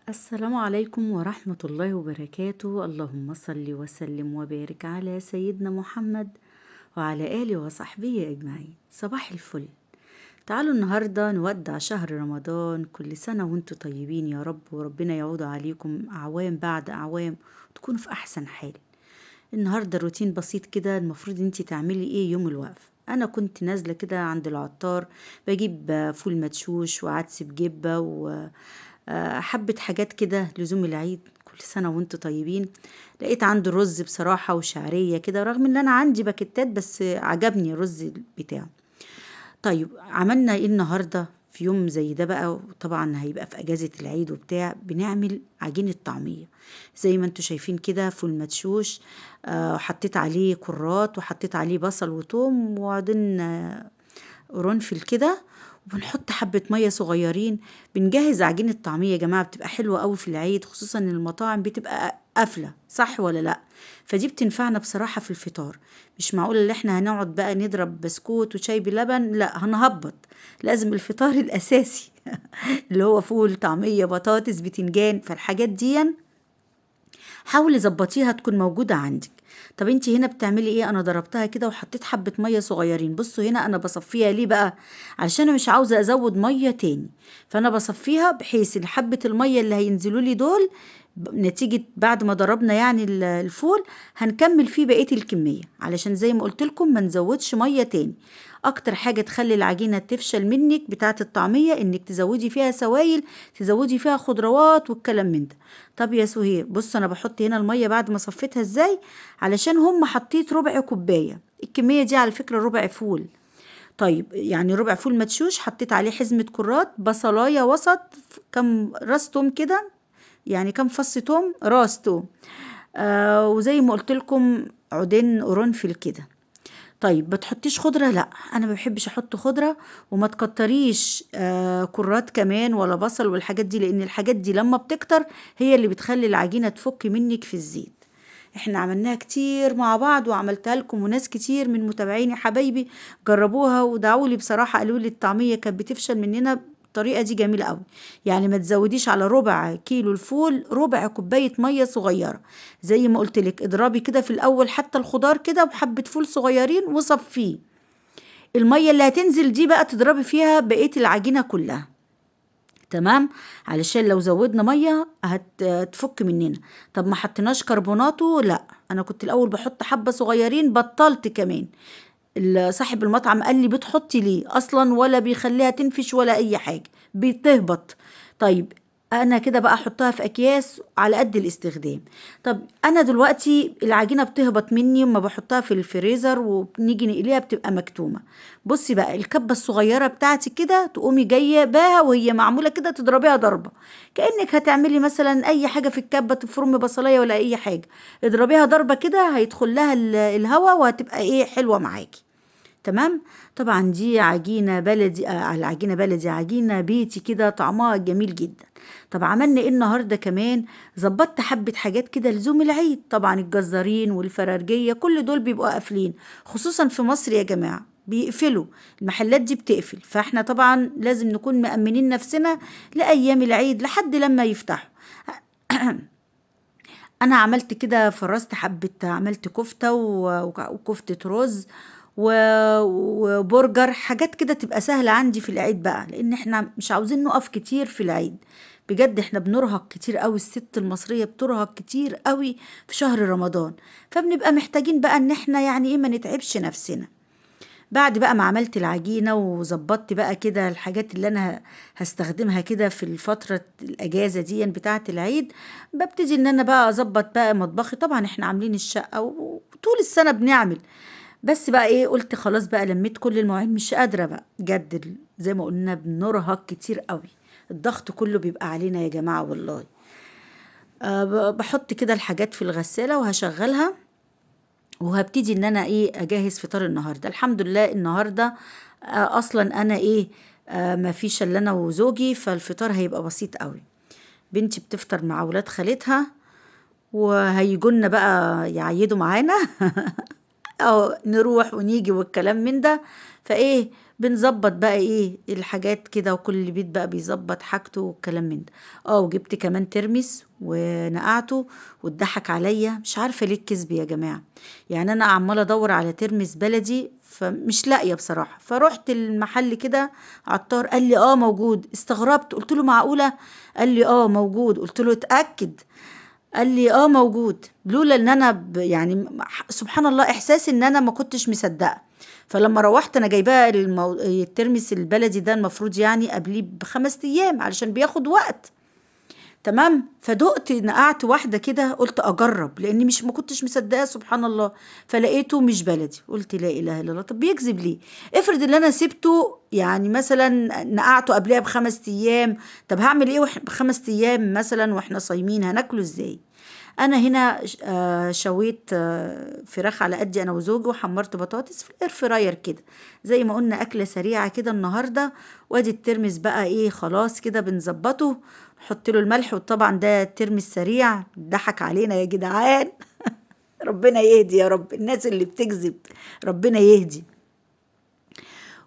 السلام عليكم ورحمة الله وبركاته. اللهم صل وسلم وبارك على سيدنا محمد وعلى آله وصحبه أجمعين. صباح الفل. تعالوا النهاردة نودع شهر رمضان. كل سنة وانتم طيبين يا رب، وربنا يعود عليكم أعوام بعد أعوام وتكونوا في أحسن حال. النهاردة روتين بسيط كده، المفروض انتي تعملي ايه يوم الوقفة. انا كنت نازلة كده عند العطار بجيب فول مدشوش وعدس بجبة وحبة حاجات كده لزوم العيد. كل سنة وانتوا طيبين. لقيت عنده رز بصراحة وشعرية كده، رغم ان انا عندي باكيتات بس عجبني الرز بتاعه. طيب عملنا ايه النهارده في يوم زي ده بقى؟ طبعا هيبقى في اجازة العيد وبتاع، بنعمل عجينة طعمية. زي ما انتوا شايفين كده، فول مدشوش، حطيت عليه كرات وحطيت عليه بصل وتوم وبعدين قرنفل كده، وبنحط حبة مية صغيرين. بنجهز عجينة طعمية يا جماعة، بتبقى حلوة قوي في العيد، خصوصا ان المطاعم بتبقى قافلة، صح ولا لا؟ فدي بتنفعنا بصراحة في الفطار. مش معقول ان احنا هنقعد بقى نضرب بسكوت وشاي بلبن، لا هنهبط. لازم الفطار الاساسي اللي هو فول طعمية بطاطس بتنجان، فالحاجات دي حاولي ظبطيها تكون موجودة عندك. طب انتي هنا بتعملي ايه؟ انا ضربتها كده وحطيت حبة مية صغيرين. بصوا هنا انا بصفيها ليه بقى؟ علشان انا مش عاوزة ازود مية تاني، فانا بصفيها بحيث ان حبة المية اللي هينزلوا لي دول نتيجة بعد ما ضربنا يعني الفول هنكمل فيه بقية الكمية، علشان زي ما قلت لكم ما نزودش مية تاني. اكتر حاجة تخلي العجينة تفشل منك بتاعة الطعمية انك تزودي فيها سوائل، تزودي فيها خضروات والكلام من ده. طب يا سهير بص، انا بحط هنا المية بعد ما صفيتها ازاي، علشان هم حطيت ربع كوباية. الكمية دي على فكرة ربع فول. طيب يعني ربع فول مدشوش، حطيت عليه حزمة كرات، بصلاية وسط، كم راس توم كده، يعني كم فص توم، راس توم، وزي ما قلت لكم عودين قرنفل كده. طيب بتحطيش خضرة؟ لا انا ما بحبش احط خضرة. وما تكتريش كرات كمان ولا بصل والحاجات دي، لان الحاجات دي لما بتكتر هي اللي بتخلي العجينة تفك منك في الزيت. احنا عملناها كتير مع بعض وعملتها لكم، وناس كتير من متابعيني حبايبي جربوها ودعوا لي بصراحة، قالوا لي الطعمية كانت بتفشل مننا. الطريقة دي جميلة قوي. يعني ما تزوديش على ربع كيلو الفول ربع كوباية مية صغيرة. زي ما قلت لك اضربي كده في الاول حتى الخضار كده بحبة فول صغيرين وصفيه. المية اللي هتنزل دي بقى تضربي فيها بقية العجينة كلها. تمام. علشان لو زودنا ميه هتفك مننا. طب ما حطيناش كربوناتو؟ لا انا كنت الاول بحط حبه صغيرين، بطلت كمان. صاحب المطعم قال لي بتحطي ليه اصلا؟ ولا بيخليها تنفش ولا اي حاجه، بتهبط. طيب انا كده بقى احطها في اكياس على قد الاستخدام. طب انا دلوقتي العجينه بتهبط مني وما بحطها في الفريزر وبنيجي نقليها بتبقى مكتومه. بصي بقى الكبه الصغيره بتاعتي كده، تقومي جايه بها وهي معموله كده تضربيها ضربه، كانك هتعملي مثلا اي حاجه في الكبه، تفرمي بصلايه ولا اي حاجه. اضربيها ضربه كده هيدخل لها الهواء وهتبقى ايه حلوه معاكي. تمام. طبعا دي عجينة بلدي، على عجينة بلدي، عجينة بيتي كده طعمها جميل جدا. طب عملنا ايه النهاردة كمان؟ ظبطت حبة حاجات كده لزوم العيد. طبعا الجزارين والفرارجية كل دول بيبقوا قافلين، خصوصا في مصر يا جماعة بيقفلوا. المحلات دي بتقفل، فاحنا طبعا لازم نكون مأمنين نفسنا لأيام العيد لحد لما يفتحوا. انا عملت كده، فرست حبة، عملت كفتة وكفتة رز وبرجر، حاجات كده تبقى سهلة عندي في العيد بقى، لان احنا مش عاوزين نقف كتير في العيد. بجد احنا بنرهق كتير قوي، الست المصرية بترهق كتير قوي في شهر رمضان. فبنبقى محتاجين بقى ان احنا يعني ايه ما نتعبش نفسنا. بعد بقى ما عملت العجينة وظبطت بقى كده الحاجات اللي أنا هستخدمها كده في الفترة الأجازة دي بتاعة العيد، ببتدي إن أنا بقى أظبط بقى مطبخي. طبعا إحنا عاملين الشقة وطول السنة بنعمل، بس بقى إيه قلت خلاص بقى لميت كل المواعين، مش قادرة بقى جد. زي ما قلنا بنرهق كتير قوي، الضغط كله بيبقى علينا يا جماعة والله. بحط كده الحاجات في الغسالة وهشغلها، وهبتدي ان انا ايه اجهز فطار النهارده. الحمد لله النهارده اصلا انا ايه ما فيش الا انا وزوجي، فالفطار هيبقى بسيط قوي. بنتي بتفطر مع ولاد خالتها وهيجونا بقى يعيدوا معانا او نروح ونيجي والكلام من ده. فايه بنظبط بقى ايه الحاجات كده، وكل بيت بقى بيظبط حاجته والكلام من ده. وجبت كمان ترمس ونقعته، واتضحك عليا، مش عارفه ليه الكذب يا جماعه. يعني انا عماله ادور على ترمس بلدي فمش لاقيه بصراحه، فروحت المحل كده، عطار قال لي موجود. استغربت، قلت له معقوله؟ قال لي موجود. قلت له اتاكد؟ قال لي موجود. لولا ان انا يعني سبحان الله، احساس ان انا ما كنتش مصدقه. فلما روحت انا جايباه الترمس البلدي ده، المفروض يعني قبليه ب5 ايام علشان بياخد وقت. تمام. فدقت نقعت واحده كده، قلت اجرب لاني مش ما كنتش مصدقه سبحان الله. فلقيته مش بلدي، قلت لا اله الا الله، طب بيكذب ليه؟ افرض ان انا سبته يعني مثلا نقعته قبلها ب5 ايام، طب هعمل ايه ب5 ايام مثلا واحنا صايمين هناكله ازاي؟ انا هنا شويت فراخ على قدي انا وزوجي، وحمرت بطاطس في الاير فراير كده، زي ما قلنا اكله سريعه كده النهارده. وادي الترمس بقى ايه، خلاص كده بنظبطه، نحط له الملح. وطبعا ده ترمس سريع، ضحك علينا يا جدعان. ربنا يهدي يا رب الناس اللي بتكذب، ربنا يهدي.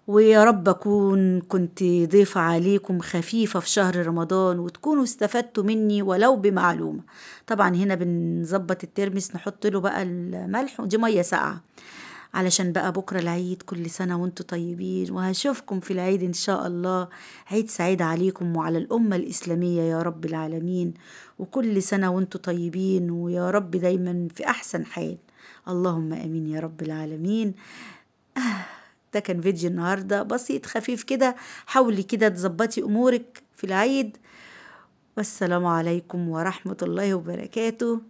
ويا رب أكون كنت ضيفة عليكم خفيفة في شهر رمضان، وتكونوا استفدتوا مني ولو بمعلومة. طبعا هنا بنظبط الترمس، نحط له بقى الملح، ودي مية ساقعة علشان بقى بكرة العيد. كل سنة وانتم طيبين، وهشوفكم في العيد إن شاء الله. عيد سعيد عليكم وعلى الأمة الإسلامية يا رب العالمين. وكل سنة وانتم طيبين، ويا رب دايما في أحسن حال. اللهم آمين يا رب العالمين. ده كان فيديو النهاردة بسيط خفيف كده، حاولي كده تظبطي أمورك في العيد. والسلام عليكم ورحمة الله وبركاته.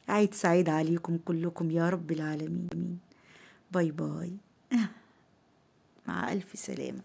عيد سعيد عليكم كلكم يا رب العالمين. باي باي. مع ألف سلامة.